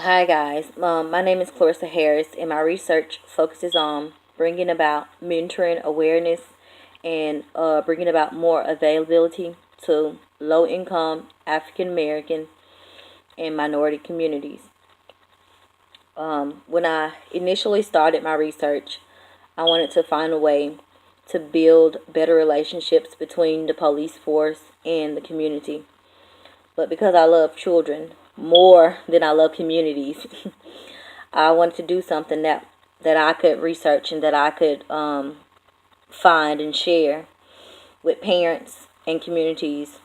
Hi guys, my name is Clarissa Harris, and my research focuses on bringing about mentoring awareness and bringing about more availability to low-income African American and minority communities. When I initially started my research, I wanted to find a way to build better relationships between the police force and the community. But because I love children more than I love communities, I wanted to do something that I could research and that I could find and share with parents and communities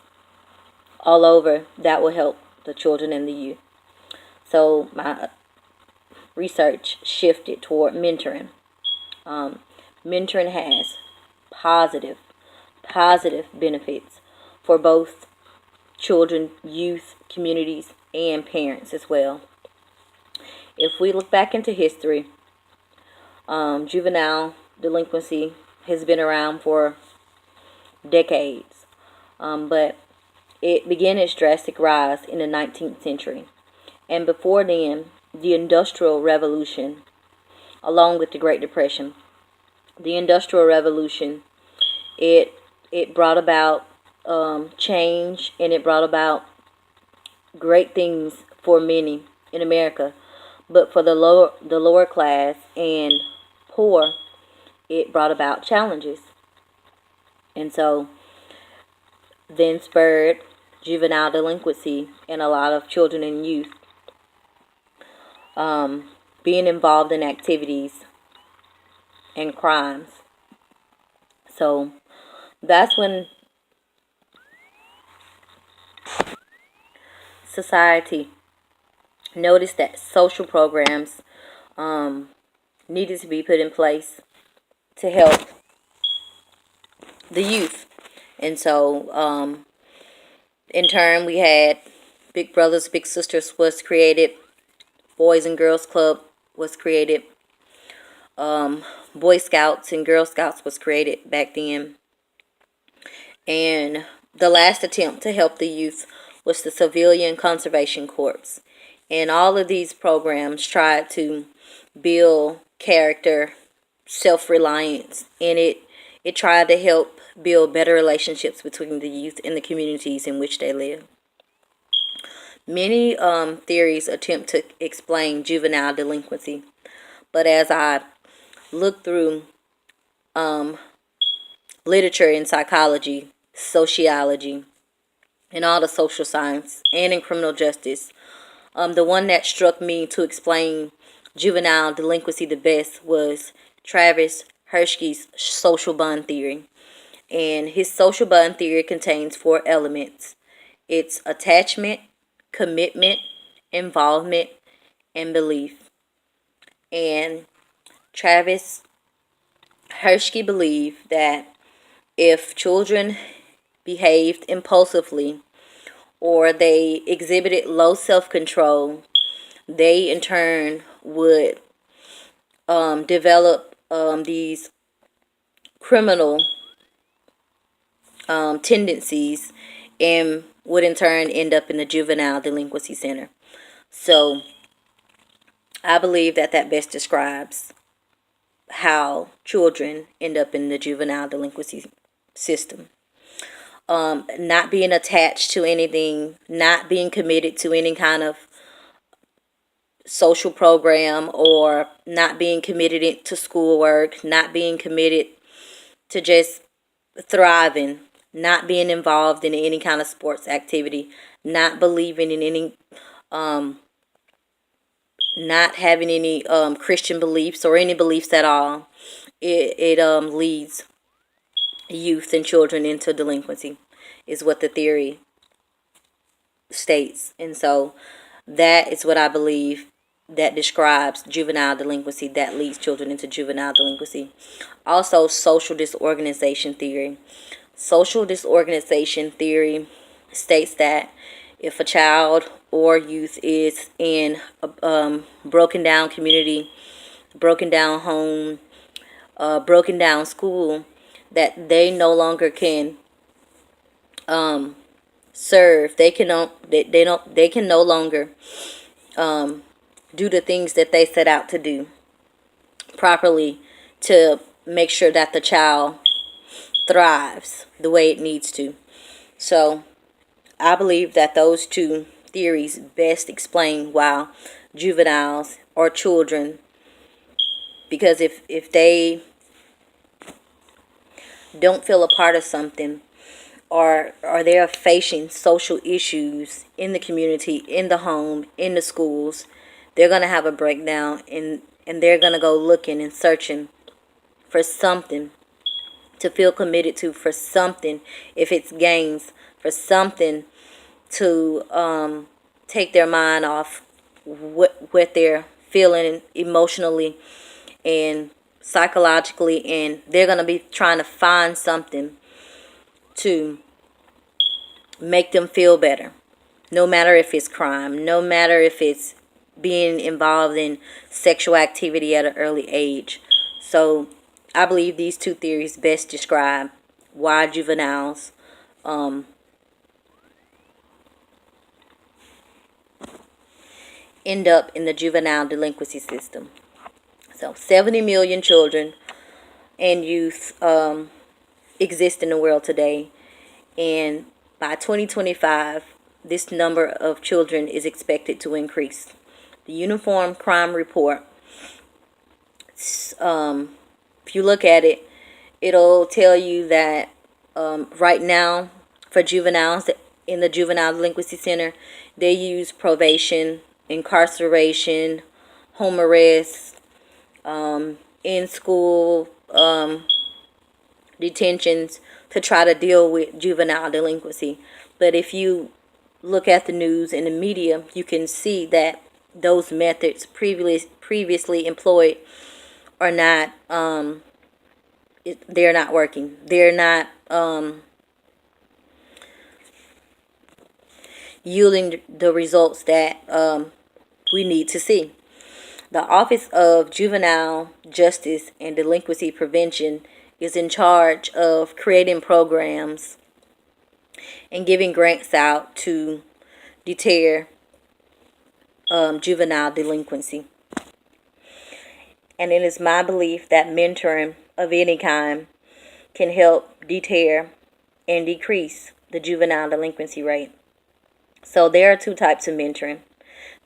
all over that will help the children and the youth. So my research shifted toward mentoring. Um, Mentoring has positive, positive benefits for both children, youth, communities, and parents as well. If we look back into history, juvenile delinquency has been around for decades, but it began its drastic rise in the 19th century. And before then, the Industrial Revolution, along with the Great Depression, the Industrial Revolution, it it brought about change, and it brought about great things for many in America. But for the lower class and poor, it brought about challenges. And so then spurred juvenile delinquency and a lot of children and youth being involved in activities and crimes. So that's when society noticed that social programs needed to be put in place to help the youth. And so, in turn, we had Big Brothers, Big Sisters was created, Boys and Girls Club was created, Boy Scouts and Girl Scouts was created back then. And the last attempt to help the youth was the Civilian Conservation Corps. And all of these programs tried to build character, self-reliance, and it tried to help build better relationships between the youth and the communities in which they live. Many theories attempt to explain juvenile delinquency, but as I look through literature in psychology, sociology, and all the social science, and in criminal justice, the one that struck me to explain juvenile delinquency the best was Travis Hirschi's social bond theory. And his social bond theory contains four elements: it's attachment, commitment, involvement, and belief. And Travis Hirschi believed that if children behaved impulsively or they exhibited low self-control, they in turn would develop these criminal tendencies and would in turn end up in the juvenile delinquency center. So I believe that that best describes how children end up in the juvenile delinquency system. Not being attached to anything, not being committed to any kind of social program, or not being committed to schoolwork, not being committed to just thriving, not being involved in any kind of sports activity, not believing in any, not having any Christian beliefs or any beliefs at all. It leads youth and children into delinquency, is what the theory states. And so that is what I believe that describes juvenile delinquency, that leads children into juvenile delinquency. Also, social disorganization theory. Social disorganization theory states that if a child or youth is in a broken down community, broken down home, broken down school, that they no longer can serve. They can no longer do the things that they set out to do properly to make sure that the child thrives the way it needs to. So I believe that those two theories best explain why juveniles or children, because if they don't feel a part of something, or they're facing social issues in the community, in the home, in the schools, they're going to have a breakdown, and they're going to go looking and searching for something to feel committed to, for something, if it's games, for something to take their mind off what they're feeling emotionally and psychologically, and they're going to be trying to find something to make them feel better, no matter if it's crime, no matter if it's being involved in sexual activity at an early age. So I believe these two theories best describe why juveniles end up in the juvenile delinquency system. So 70 million children and youth exist in the world today, and by 2025 this number of children is expected to increase. The Uniform Crime Report, if you look at it, it'll tell you that right now for juveniles in the Juvenile Delinquency Center, they use probation, incarceration, home arrest, in school detentions to try to deal with juvenile delinquency. But if you look at the news and the media, you can see that those methods previously employed are not they're not working. They're not yielding the results that we need to see. The Office of Juvenile Justice and Delinquency Prevention is in charge of creating programs and giving grants out to deter juvenile delinquency. And it is my belief that mentoring of any kind can help deter and decrease the juvenile delinquency rate. So there are two types of mentoring.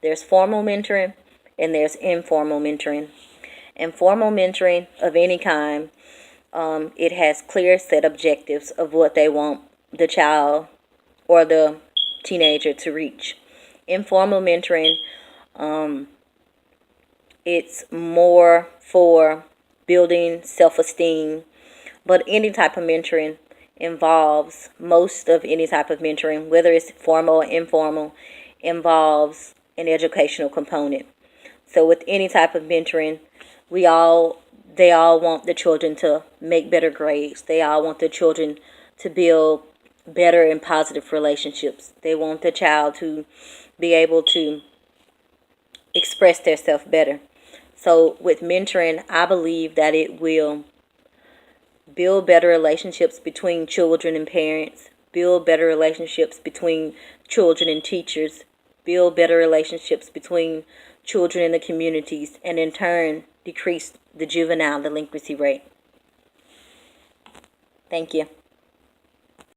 There's formal mentoring and there's informal mentoring. Informal mentoring of any kind, it has clear set objectives of what they want the child or the teenager to reach. Informal mentoring, it's more for building self-esteem, but any type of mentoring involves, most of any type of mentoring, whether it's formal or informal, involves an educational component. So with any type of mentoring, they all want the children to make better grades. They all want the children to build better and positive relationships. They want the child to be able to express themselves better. So with mentoring, I believe that it will build better relationships between children and parents, build better relationships between children and teachers, build better relationships between children in the communities, and in turn decrease the juvenile delinquency rate. Thank you.